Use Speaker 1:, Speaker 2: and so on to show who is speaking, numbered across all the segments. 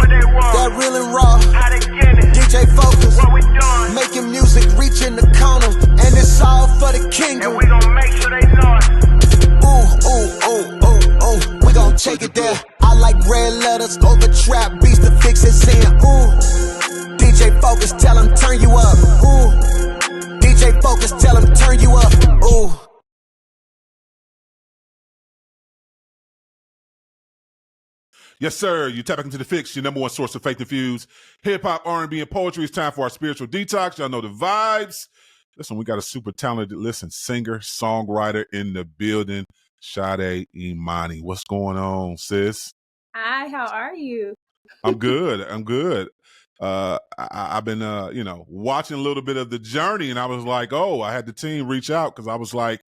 Speaker 1: that real and raw. DJ Focus, making music, reaching the corner, and it's all for the kingdom. And we gon' make sure they know it. Ooh, we gon' take it there. I like red letters over trap beats to fix it, saying, ooh. DJ Focus, tell him turn you up. Ooh. DJ Focus, tell him turn you up. Ooh.
Speaker 2: Yes, sir. You tap back into the Fixx, your number one source of faith-infused hip-hop, R&B, and poetry. It's time for our spiritual detox. Y'all know the vibes. Listen, we got a super talented, singer, songwriter in the building, Sadé Emoni. What's going on, sis?
Speaker 3: Hi, how are you?
Speaker 2: I'm good. I've been, watching a little bit of the journey, and I was like, oh, I had the team reach out because I was like,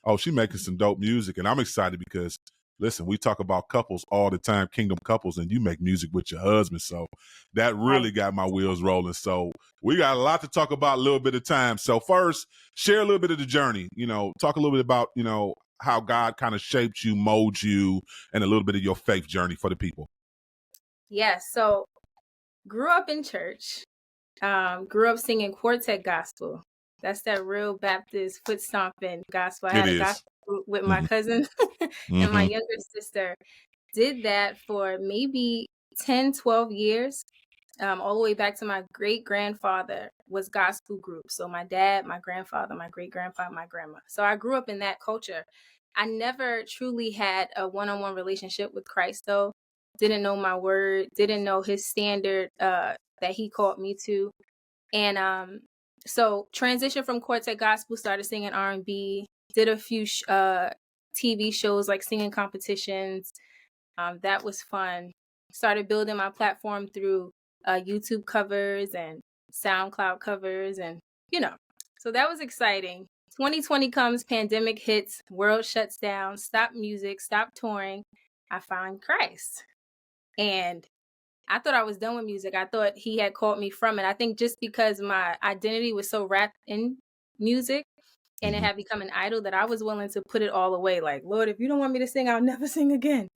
Speaker 2: oh, she making some dope music, and I'm excited because, listen, we talk about couples all the time, kingdom couples, and you make music with your husband, so that really got my wheels rolling. So we got a lot to talk about, a little bit of time. So first, share a little bit of the journey. Talk a little bit about, how God kind of shaped you, molded you, and a little bit of your faith journey for the people.
Speaker 3: Yes, so grew up in church, grew up singing quartet gospel. That's that real Baptist foot stomping gospel. I had a gospel group with my cousin and my younger sister. Did that for maybe 10, 12 years, all the way back to my great-grandfather was gospel group. So my dad, my grandfather, my great-grandpa, my grandma. So I grew up in that culture. I never truly had a one-on-one relationship with Christ, though. Didn't know my word, didn't know his standard that he called me to. And so transitioned from quartet gospel, started singing R&B, did a few TV shows like singing competitions. That was fun. Started building my platform through YouTube covers and SoundCloud covers, and so that was exciting. 2020 comes, pandemic hits, world shuts down, stop music, stop touring. I find Christ. And I thought I was done with music. I thought he had called me from it. I think just because my identity was so wrapped in music and it had become an idol that I was willing to put it all away. Like, Lord, if you don't want me to sing, I'll never sing again.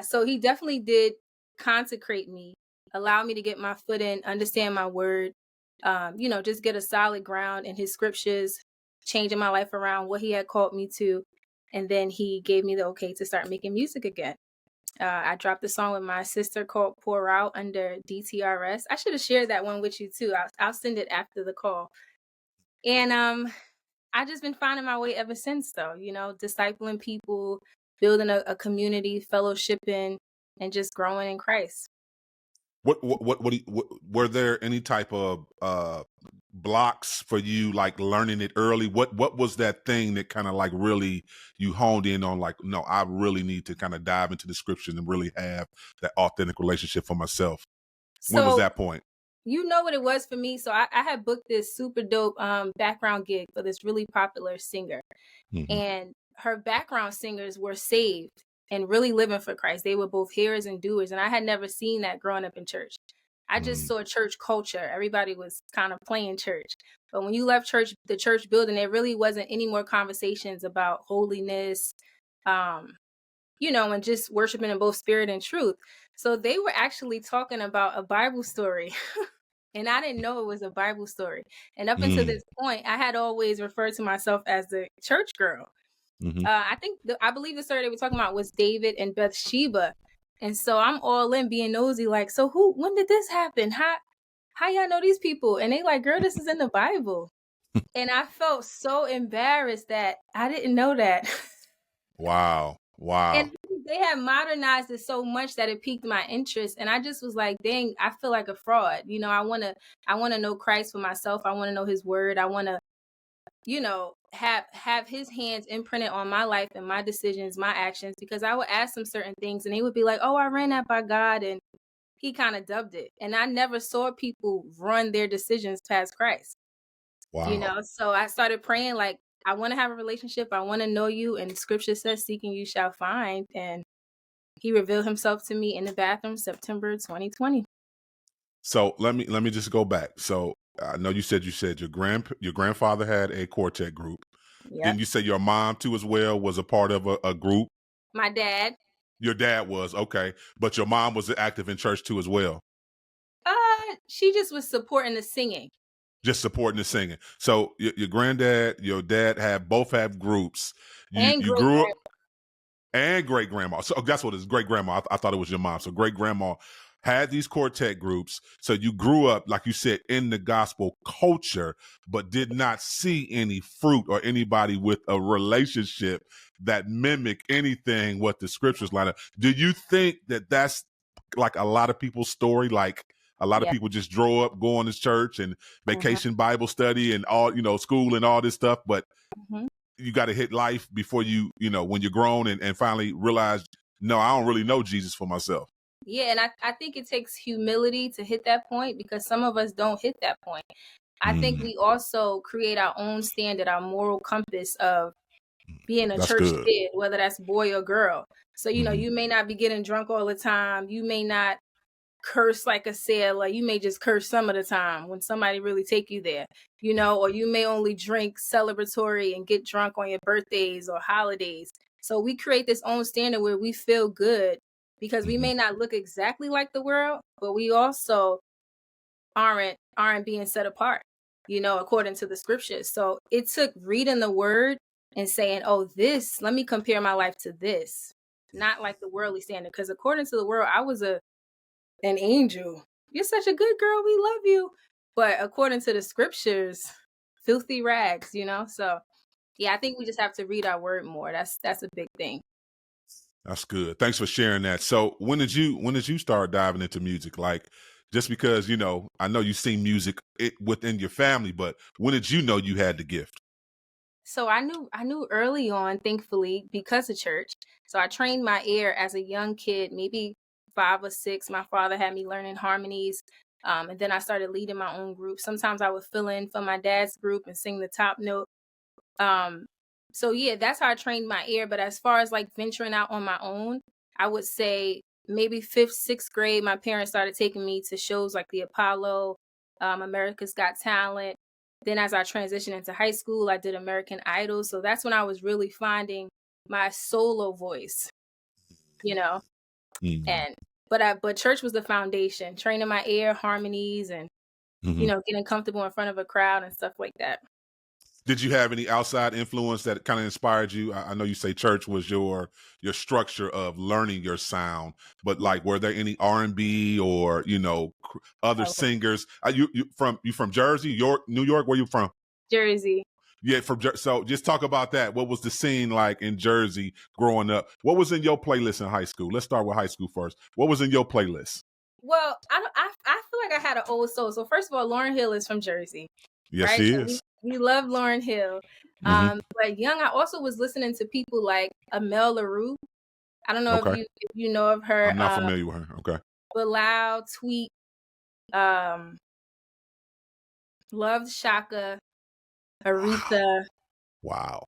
Speaker 3: So he definitely did consecrate me, allow me to get my foot in, understand my word, just get a solid ground in his scriptures, changing my life around, what he had called me to. And then he gave me the okay to start making music again. I dropped a song with my sister called Pour Out under DTRS. I should have shared that one with you too. I'll send it after the call. And I just been finding my way ever since, though, discipling people, building a community, fellowshipping, and just growing in Christ.
Speaker 2: What were there any type of blocks for you, like learning it early? What was that thing that kind of like really you honed in on, like, no, I really need to kind of dive into the scriptures and really have that authentic relationship for myself? When was that point?
Speaker 3: You know what it was for me? So I had booked this super dope background gig for this really popular singer. And her background singers were saved and really living for Christ. They were both hearers and doers. And I had never seen that growing up in church. I just saw church culture. Everybody was kind of playing church. But when you left the church building, there really wasn't any more conversations about holiness, and just worshiping in both spirit and truth. So they were actually talking about a Bible story. And I didn't know it was a Bible story. And up until this point, I had always referred to myself as the church girl. I believe the story they were talking about was David and Bathsheba. And so I'm all in being nosy, like, so when did this happen? How y'all know these people? And they like, girl, this is in the Bible. And I felt so embarrassed that I didn't know that. Wow. And they had modernized it so much that it piqued my interest. And I just was like, dang, I feel like a fraud. I want to know Christ for myself. I want to know his word. I want to, have his hands imprinted on my life and my decisions, my actions, because I would ask them certain things and they would be like, oh, I ran that by God. And he kind of dubbed it. And I never saw people run their decisions past Christ. Wow. So I started praying, like, I want to have a relationship. I want to know you. And scripture says, seeking you shall find. And he revealed himself to me in the bathroom, September 2020.
Speaker 2: So let me just go back. So I know you said your grandfather had a quartet group. Yep. Didn't you say your mom too as well was a part of a group?
Speaker 3: My dad.
Speaker 2: Your dad was, okay. But your mom was active in church too as well.
Speaker 3: She just was supporting the singing.
Speaker 2: Just supporting the singing. So your granddad, your dad both have groups.
Speaker 3: And
Speaker 2: You grew up, and great grandma. So that's what it is, great grandma. I thought it was your mom. So great grandma had these quartet groups. So you grew up, like you said, in the gospel culture, but did not see any fruit or anybody with a relationship that mimic anything what the scriptures line up. Do you think that that's like a lot of people's story? Like a lot of people just grow up going to church and vacation Bible study and all, school and all this stuff, but you got to hit life before when you're grown and finally realize, no, I don't really know Jesus for myself.
Speaker 3: Yeah, and I think it takes humility to hit that point, because some of us don't hit that point. I think we also create our own standard, our moral compass of being a church kid, whether that's boy or girl. So, you may not be getting drunk all the time. You may not curse like a sailor. You may just curse some of the time when somebody really take you there, or you may only drink celebratory and get drunk on your birthdays or holidays. So we create this own standard where we feel good because we may not look exactly like the world, but we also aren't being set apart, according to the scriptures. So it took reading the word and saying, oh, let me compare my life to this, not like the worldly standard. Because according to the world, I was an angel. You're such a good girl. We love you. But according to the scriptures, filthy rags, So yeah, I think we just have to read our word more. That's a big thing.
Speaker 2: That's good. Thanks for sharing that. So when did you start diving into music? Like, just because, I know you've seen music within your family, but when did you know you had the gift?
Speaker 3: So I knew early on, thankfully, because of church. So I trained my ear as a young kid, maybe 5 or 6. My father had me learning harmonies. And then I started leading my own group. Sometimes I would fill in for my dad's group and sing the top note. So yeah, that's how I trained my ear. But as far as like venturing out on my own, I would say maybe 5th, 6th grade, my parents started taking me to shows like the Apollo, America's Got Talent. Then as I transitioned into high school, I did American Idol. So that's when I was really finding my solo voice, and but church was the foundation, training my ear, harmonies, and getting comfortable in front of a crowd and stuff like that.
Speaker 2: Did you have any outside influence that kind of inspired you? I know you say church was your structure of learning your sound, but like, were there any R&B or other singers? You from Jersey, New York? Where you from?
Speaker 3: Jersey.
Speaker 2: Yeah, so just talk about that. What was the scene like in Jersey growing up? What was in your playlist in high school? Let's start with high school first. What was in your playlist?
Speaker 3: Well, I feel like I had an old soul. So first of all, Lauryn Hill is from Jersey.
Speaker 2: Yes,
Speaker 3: right?
Speaker 2: she is.
Speaker 3: We love Lauryn Hill. But young, I also was listening to people like Amel LaRue. I don't know if you know of her.
Speaker 2: I'm not familiar with her. Okay.
Speaker 3: Bilal, Tweet, loved Shaka, Aretha.
Speaker 2: Wow.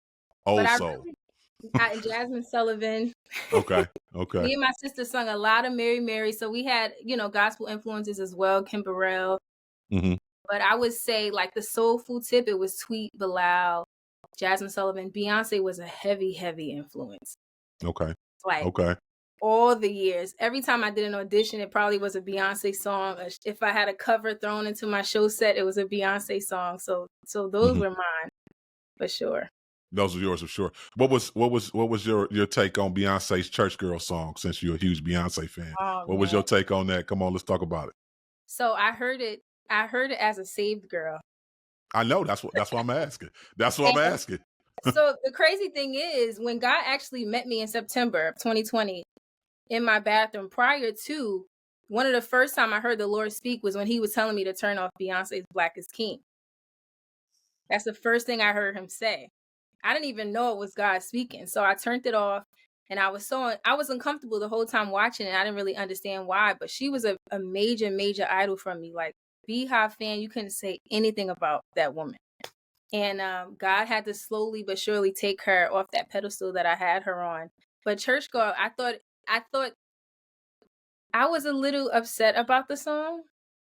Speaker 3: Jasmine Sullivan.
Speaker 2: Okay.
Speaker 3: Me and my sister sung a lot of Mary Mary. So we had, gospel influences as well, Kim Burrell. But I would say like the soulful tip, it was Tweet, Bilal, Jasmine Sullivan. Beyonce was a heavy, heavy influence.
Speaker 2: Okay.
Speaker 3: All the years. Every time I did an audition, it probably was a Beyonce song. If I had a cover thrown into my show set, it was a Beyonce song. So those were mine for sure.
Speaker 2: Those are yours for sure. What was your take on Beyonce's Church Girl song, since you're a huge Beyonce fan? What was your take on that? Come on, let's talk about it.
Speaker 3: So I heard it as a saved girl.
Speaker 2: I know, that's what I'm asking. That's what I'm asking.
Speaker 3: So the crazy thing is, when God actually met me in September of 2020 in my bathroom, prior to, one of the first time I heard the Lord speak was when he was telling me to turn off Beyonce's Black is King. That's the first thing I heard him say. I didn't even know it was God speaking. So I turned it off, and I was uncomfortable the whole time watching it. I didn't really understand why, but she was a major, major idol from me. Like, Beehive fan, you couldn't say anything about that woman. And God had to slowly but surely take her off that pedestal that I had her on. But Church Girl, I thought I was a little upset about the song,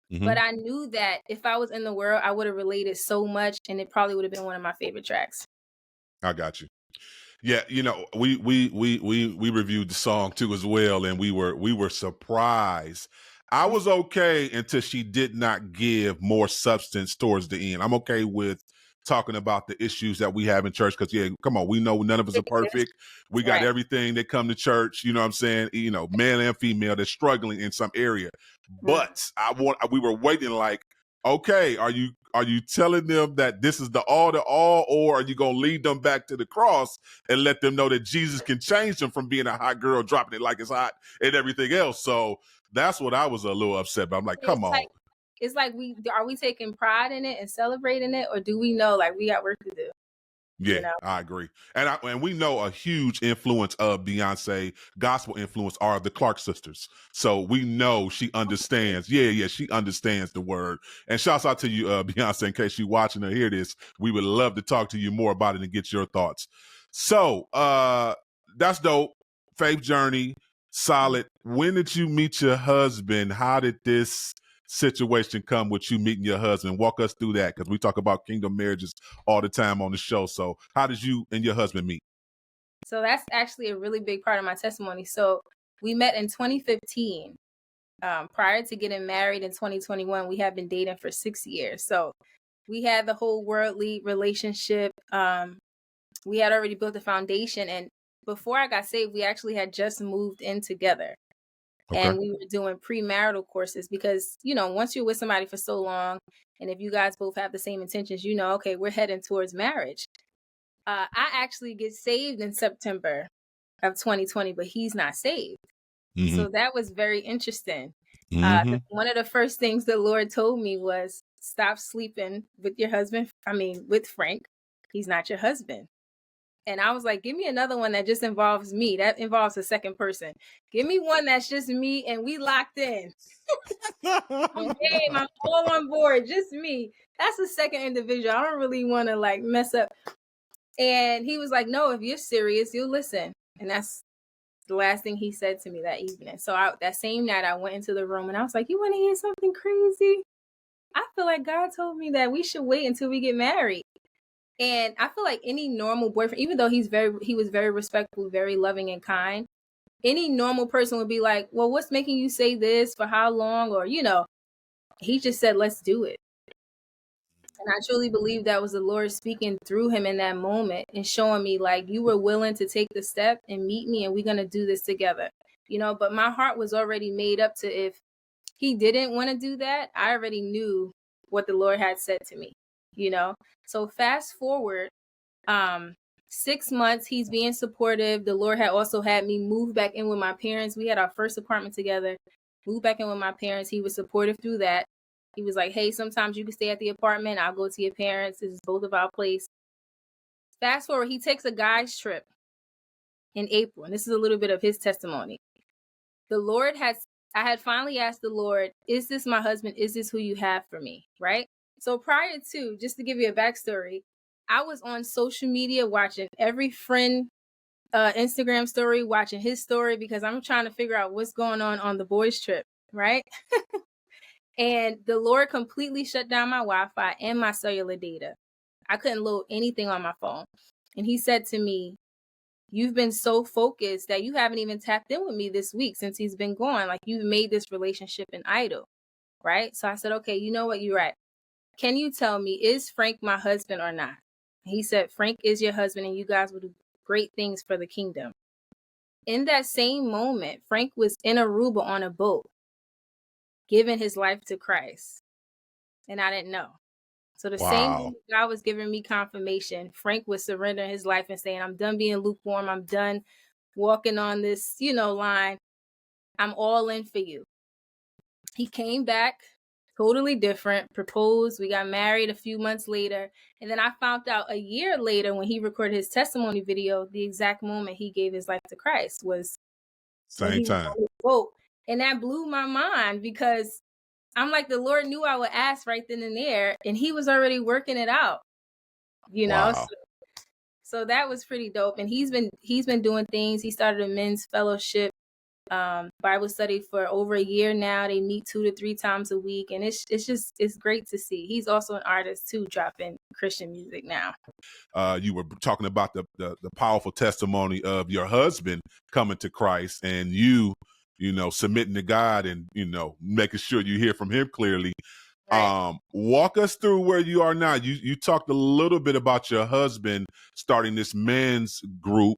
Speaker 3: but I knew that if I was in the world, I would have related so much, and it probably would have been one of my favorite tracks.
Speaker 2: I got you. Yeah, we reviewed the song too as well, and we were surprised. I was okay until she did not give more substance towards the end. I'm okay with talking about the issues that we have in church because, yeah, come on, we know none of us are perfect. We got everything that come to church, you know what I'm saying? Male and female, they're struggling in some area. But we were waiting like, okay, are you telling them that this is the all, or are you going to lead them back to the cross and let them know that Jesus can change them from being a hot girl, dropping it like it's hot and everything else? So that's what I was a little upset about. I'm like, come on.
Speaker 3: It's like are we taking pride in it and celebrating it, or do we know like we got work to do?
Speaker 2: Yeah, I agree. And we know a huge influence of Beyonce, gospel influence, are the Clark sisters. So we know she understands. Yeah, she understands the word. And shouts out to you, Beyonce, in case you're watching or hear this. We would love to talk to you more about it and get your thoughts. So that's dope. Faith journey, solid. When did you meet your husband? How did this situation come with you meeting your husband? Walk us through that, because we talk about kingdom marriages all the time on the show. So how did you and your husband meet?
Speaker 3: So that's actually a really big part of my testimony. So we met in 2015. Prior to getting married in 2021, we had been dating for 6 years. So we had the whole worldly relationship. We had already built a foundation. And before I got saved, we actually had just moved in together. Okay. And we were doing premarital courses because, once you're with somebody for so long, and if you guys both have the same intentions, okay, we're heading towards marriage. I actually get saved in September of 2020, but he's not saved. Mm-hmm. So that was very interesting. Mm-hmm. One of the first things the Lord told me was, stop sleeping with your husband. With Frank. He's not your husband. And I was like, give me another one that just involves me. That involves a second person. Give me one that's just me and we locked in. I'm all on board. Just me. That's a second individual. I don't really want to like mess up. And he was like, no, if you're serious, you'll listen. And that's the last thing he said to me that evening. So that same night, I went into the room and I was like, you want to hear something crazy? I feel like God told me that we should wait until we get married. And I feel like any normal boyfriend, even though he was very respectful, very loving and kind, any normal person would be like, well, what's making you say this? For how long? Or, he just said, let's do it. And I truly believe that was the Lord speaking through him in that moment and showing me like, you were willing to take the step and meet me and we're going to do this together, but my heart was already made up to, if he didn't want to do that, I already knew what the Lord had said to me, So fast forward, 6 months, he's being supportive. The Lord had also had me move back in with my parents. We had our first apartment together, moved back in with my parents. He was supportive through that. He was like, hey, sometimes you can stay at the apartment. I'll go to your parents. This is both of our place. Fast forward, he takes a guy's trip in April. And this is a little bit of his testimony. I had finally asked the Lord, is this my husband? Is this who you have for me? Right? So prior to, just to give you a backstory, I was on social media watching every friend Instagram story, watching his story, because I'm trying to figure out what's going on the boys' trip, right? And the Lord completely shut down my Wi-Fi and my cellular data. I couldn't load anything on my phone. And he said to me, you've been so focused that you haven't even tapped in with me this week since he's been gone. Like, you've made this relationship an idol, right? So I said, okay, you know what? You're right. Can you tell me, is Frank my husband or not? He said, Frank is your husband and you guys will do great things for the kingdom. In that same moment, Frank was in Aruba on a boat, giving his life to Christ. And I didn't know. So the same moment God was giving me confirmation, Frank was surrendering his life and saying, I'm done being lukewarm. I'm done walking on this, line. I'm all in for you. He came back totally different, proposed. We got married a few months later. And then I found out a year later when he recorded his testimony video, the exact moment he gave his life to Christ was
Speaker 2: same time.
Speaker 3: And that blew my mind, because I'm like, the Lord knew I would ask right then and there, and he was already working it out, Wow. So that was pretty dope. And he's been doing things. He started a men's fellowship Bible study for over a year now. They meet 2 to 3 times a week, and it's great to see. He's also an artist too, dropping Christian music now.
Speaker 2: You were talking about the powerful testimony of your husband coming to Christ, and you know, submitting to God, and you know, making sure you hear from Him clearly. Right. Walk us through where you are now. You talked a little bit about your husband starting this men's group.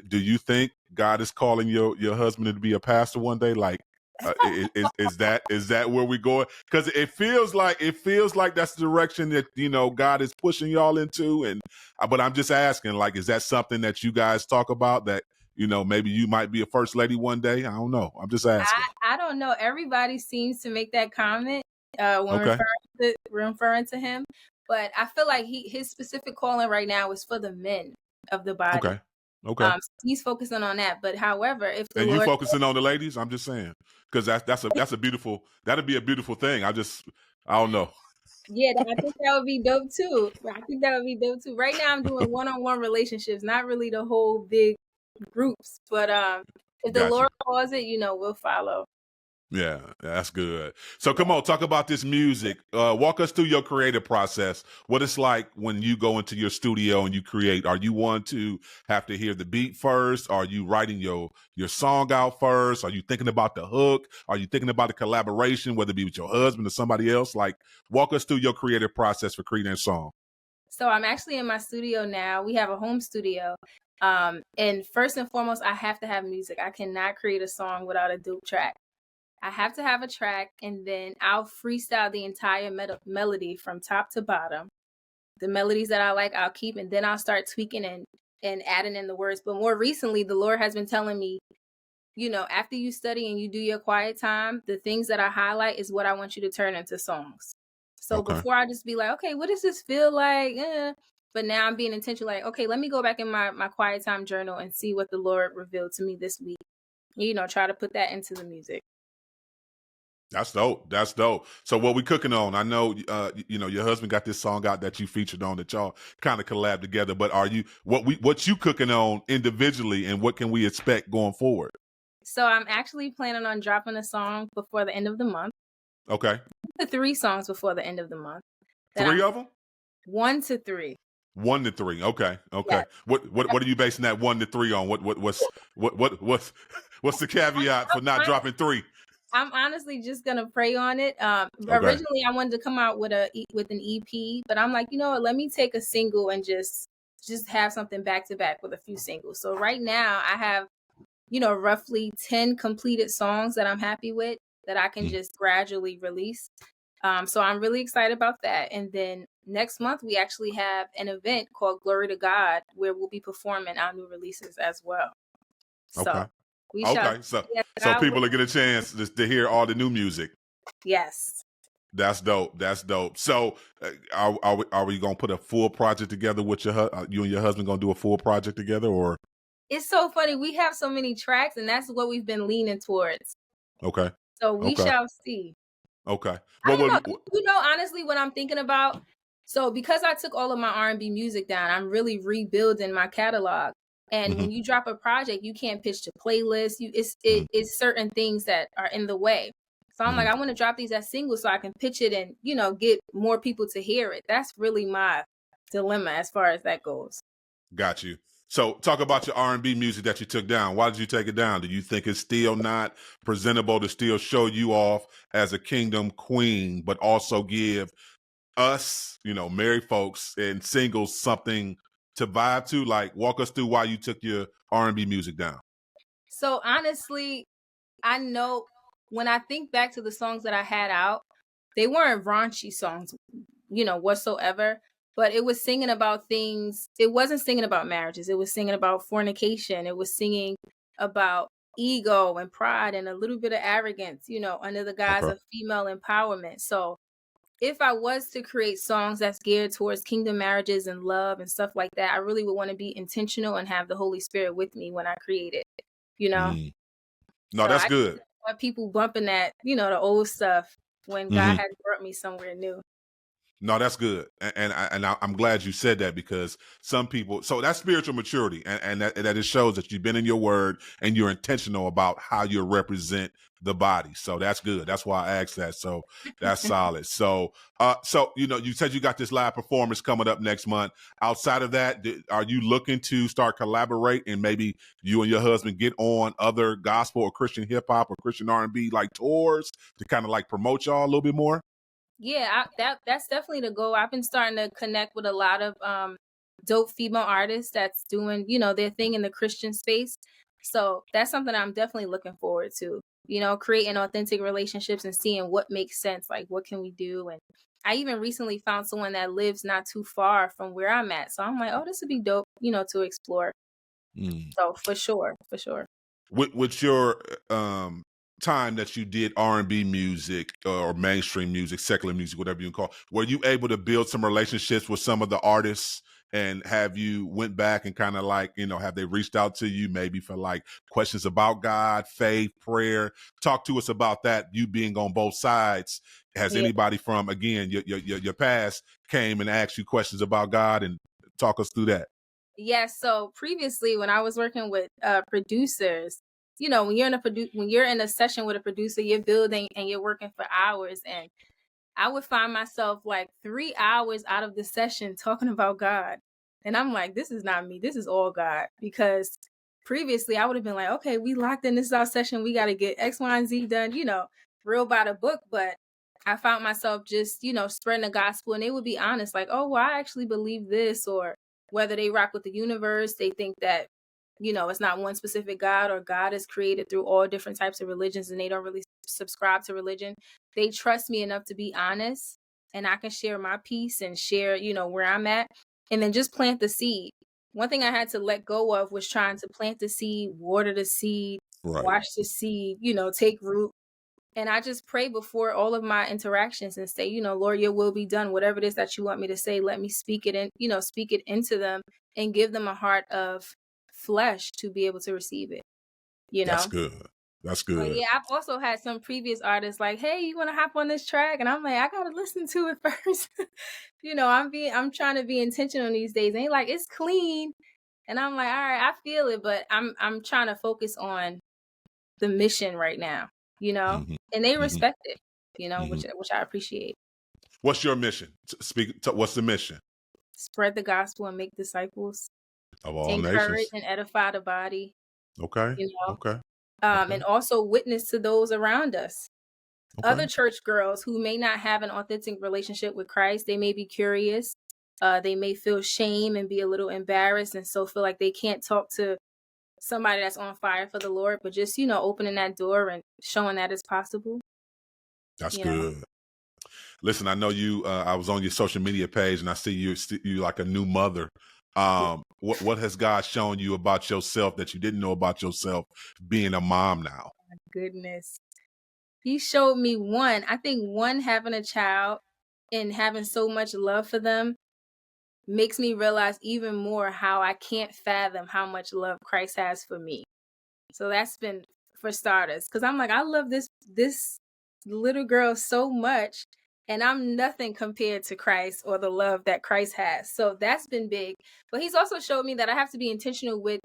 Speaker 2: Do you think God is calling your husband to be a pastor one day? Like, is that where we going? Because it feels like that's the direction that, you know, God is pushing y'all into. And but I'm just asking, like, is that something that you guys talk about, that, you know, maybe you might be a first lady one day? I don't know. I'm just asking.
Speaker 3: I don't know. Everybody seems to make that comment when referring to him, but I feel like his specific calling right now is for the men of the body.
Speaker 2: Okay.
Speaker 3: So he's focusing on that. But however, if the
Speaker 2: Lord, you focusing on the ladies, I'm just saying, because that'd be a beautiful thing. I don't know.
Speaker 3: Yeah, I think that would be dope too. Right now, I'm doing one-on-one relationships, not really the whole big groups. But if the Lord calls it, you know, we'll follow.
Speaker 2: Yeah, that's good. So come on, talk about this music. Walk us through your creative process. What it's like when you go into your studio and you create. Are you one to have to hear the beat first? Are you writing your song out first? Are you thinking about the hook? Are you thinking about the collaboration, whether it be with your husband or somebody else? Like, walk us through your creative process for creating a song.
Speaker 3: So I'm actually in my studio now. We have a home studio. And first and foremost, I have to have music. I cannot create a song without a dope track. I have to have a track, and then I'll freestyle the entire melody from top to bottom. The melodies that I like, I'll keep, and then I'll start tweaking and adding in the words. But more recently, the Lord has been telling me, you know, after you study and you do your quiet time, the things that I highlight is what I want you to turn into songs. So before I just be like, okay, what does this feel like? But now I'm being intentional, like, okay, let me go back in my quiet time journal and see what the Lord revealed to me this week. You know, try to put that into the music.
Speaker 2: That's dope. So what we cooking on? I know, you know, your husband got this song out that you featured on that y'all kind of collab together. But what you cooking on individually, and what can we expect going forward?
Speaker 3: So I'm actually planning on dropping a song before the end of the month.
Speaker 2: Okay.
Speaker 3: 3 songs before the end of the month.
Speaker 2: 3 of them?
Speaker 3: 1 to 3.
Speaker 2: 1 to 3. Okay.
Speaker 3: Yes.
Speaker 2: What are you basing that 1 to 3 on? What's the caveat for not dropping 3?
Speaker 3: I'm honestly just gonna pray on it. Originally, I wanted to come out with an EP, but I'm like, you know what? Let me take a single and just have something back to back with a few singles. So right now, I have, you know, roughly 10 completed songs that I'm happy with that I can just gradually release. So I'm really excited about that. And then next month, we actually have an event called Glory to God, where we'll be performing our new releases as well. So
Speaker 2: so people will get a chance to hear all the new music.
Speaker 3: Yes.
Speaker 2: That's dope. So are we gonna put a full project together with you and your husband gonna do a full project together, or?
Speaker 3: It's so funny. We have so many tracks, and that's what we've been leaning towards.
Speaker 2: Okay.
Speaker 3: So we shall see.
Speaker 2: Okay.
Speaker 3: You know, honestly, what I'm thinking about. So because I took all of my R&B music down, I'm really rebuilding my catalog. And when you drop a project, you can't pitch to playlists. It's certain things that are in the way. So I'm like, I want to drop these as singles so I can pitch it and, you know, get more people to hear it. That's really my dilemma as far as that goes.
Speaker 2: Got you. So talk about your R&B music that you took down. Why did you take it down? Do you think it's still not presentable to still show you off as a kingdom queen, but also give us, you know, married folks and singles something to vibe to? Like, walk us through why you took your R&B music down.
Speaker 3: So honestly, I know when I think back to the songs that I had out, they weren't raunchy songs, you know, whatsoever. But it was singing about things. It wasn't singing about marriages. It was singing about fornication. It was singing about ego and pride and a little bit of arrogance, you know, under the guise of female empowerment. So if I was to create songs that's geared towards kingdom marriages and love and stuff like that, I really would want to be intentional and have the Holy Spirit with me when I create it, you know?
Speaker 2: No, so that's good.
Speaker 3: Want people bumping that, you know, the old stuff when God has brought me somewhere new.
Speaker 2: No, that's good, I'm glad you said that, because some people. So that's spiritual maturity, and that it shows that you've been in your word and you're intentional about how you represent the body. So that's good. That's why I asked that. So that's solid. So, you said you got this live performance coming up next month. Outside of that, are you looking to start collaborate and maybe you and your husband get on other gospel or Christian hip hop or Christian R&B like tours to kind of like promote y'all a little bit more?
Speaker 3: Yeah, that's definitely the goal. I've been starting to connect with a lot of dope female artists that's doing, their thing in the Christian space. So that's something I'm definitely looking forward to. Creating authentic relationships and seeing what makes sense. Like, what can we do? And I even recently found someone that lives not too far from where I'm at. So I'm like, oh, this would be dope, to explore. So for sure.
Speaker 2: With your time that you did R&B music or mainstream music, secular music, whatever you call it, were you able to build some relationships with some of the artists, and have you went back and kind of like, have they reached out to you maybe for like questions about God, faith, prayer? Talk to us about that, you being on both sides. Has anybody from, again, your past came and asked you questions about God, and talk us through that?
Speaker 3: Yes. So previously, when I was working with producers, when you're in a session with a producer, you're building and you're working for hours, and I would find myself like 3 hours out of the session talking about God, and I'm like, this is not me. This is all God. Because previously, I would have been like, okay, we locked in. This is our session. We got to get X, Y, and Z done. Real by the book. But I found myself just, spreading the gospel, and they would be honest, like, oh, well, I actually believe this, or whether they rock with the universe, they think that, it's not one specific God, or God is created through all different types of religions, and they don't really subscribe to religion. They trust me enough to be honest, and I can share my piece and share, where I'm at, and then just plant the seed. One thing I had to let go of was trying to plant the seed, water the seed,
Speaker 2: Right.
Speaker 3: watch the seed, take root. And I just pray before all of my interactions and say, Lord, your will be done. Whatever it is that you want me to say, let me speak it in, speak it into them, and give them a heart of flesh to be able to receive it,
Speaker 2: That's good. That's good.
Speaker 3: But yeah, I've also had some previous artists like, hey, you want to hop on this track? And I'm like, I got to listen to it first. I'm trying to be intentional these days. And like, it's clean. And I'm like, all right, I feel it, but I'm trying to focus on the mission right now, and they respect it, which I appreciate.
Speaker 2: What's your mission? What's the mission?
Speaker 3: Spread the gospel and make disciples
Speaker 2: of all
Speaker 3: encourage
Speaker 2: nations,
Speaker 3: and edify the body.
Speaker 2: Okay. Okay.
Speaker 3: And also witness to those around us. Okay. Other church girls who may not have an authentic relationship with Christ, they may be curious. They may feel shame and be a little embarrassed, and so feel like they can't talk to somebody that's on fire for the Lord, but just, opening that door and showing that it's possible.
Speaker 2: That's good. Listen, I know you, I was on your social media page and I see you like a new mother. What has God shown you about yourself that you didn't know about yourself being a mom now?
Speaker 3: Oh my goodness. He showed me having a child and having so much love for them makes me realize even more how I can't fathom how much love Christ has for me. So that's been for starters, because I'm like, I love this little girl so much, and I'm nothing compared to Christ or the love that Christ has. So that's been big. But he's also showed me that I have to be intentional with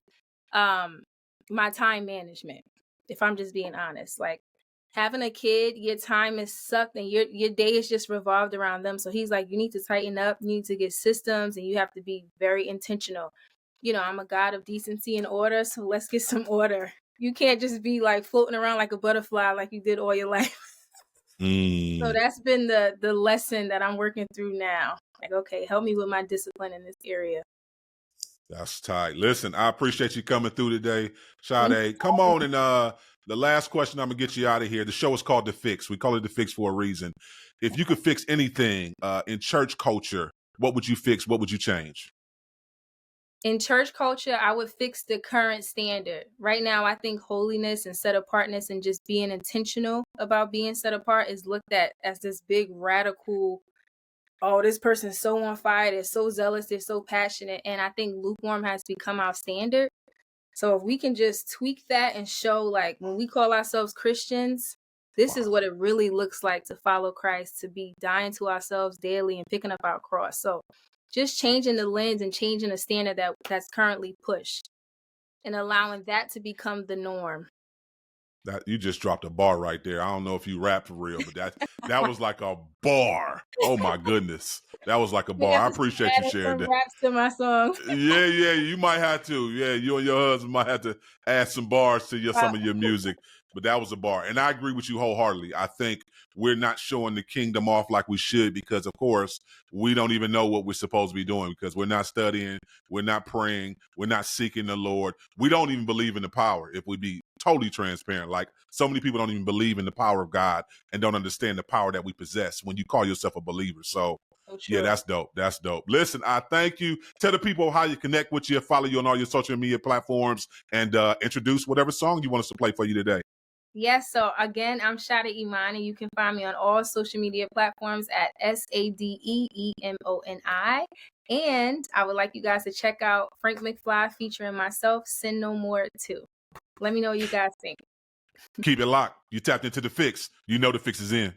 Speaker 3: my time management, if I'm just being honest. Like, having a kid, your time is sucked and your day is just revolved around them. So he's like, you need to tighten up, you need to get systems, and you have to be very intentional. I'm a God of decency and order, so let's get some order. You can't just be like floating around like a butterfly like you did all your life. So that's been the lesson that I'm working through now. Like, okay, help me with my discipline in this area.
Speaker 2: That's tight. Listen, I appreciate you coming through today, Sadé. Come on, and the last question, I'm gonna get you out of here. The show is called The Fixx. We call it The Fixx for a reason. If you could fix anything in church culture, what would you fix? What would you change?
Speaker 3: In church culture, I would fix the current standard. Right now, I think holiness and set apartness and just being intentional about being set apart is looked at as this big radical, oh, this person's so on fire, they're so zealous, they're so passionate. And I think lukewarm has become our standard. So if we can just tweak that and show, like, when we call ourselves Christians, This is what it really looks like to follow Christ, to be dying to ourselves daily and picking up our cross. So just changing the lens and changing the standard that's currently pushed and allowing that to become the norm.
Speaker 2: That you just dropped a bar right there. I don't know if you rapped for real, but that was like a bar. Oh my goodness. That was like a bar. I appreciate you sharing that.
Speaker 3: Raps to my song.
Speaker 2: Yeah, you might have to. Yeah, you and your husband might have to add some bars to some of your music. But that was a bar. And I agree with you wholeheartedly. I think we're not showing the kingdom off like we should because, of course, we don't even know what we're supposed to be doing because we're not studying, we're not praying, we're not seeking the Lord. We don't even believe in the power, if we be totally transparent. Like, so many people don't even believe in the power of God and don't understand the power that we possess when you call yourself a believer. So, yeah, that's dope. That's dope. Listen, I thank you. Tell the people how you connect with you, follow you on all your social media platforms, and introduce whatever song you want us to play for you today.
Speaker 3: Yes, so again, I'm Sadé Emoni. You can find me on all social media platforms at SADEEMONI. And I would like you guys to check out Frank McFly featuring myself, Sin No More 2. Let me know what you guys think.
Speaker 2: Keep it locked. You tapped into the Fixx. You know the Fixx is in.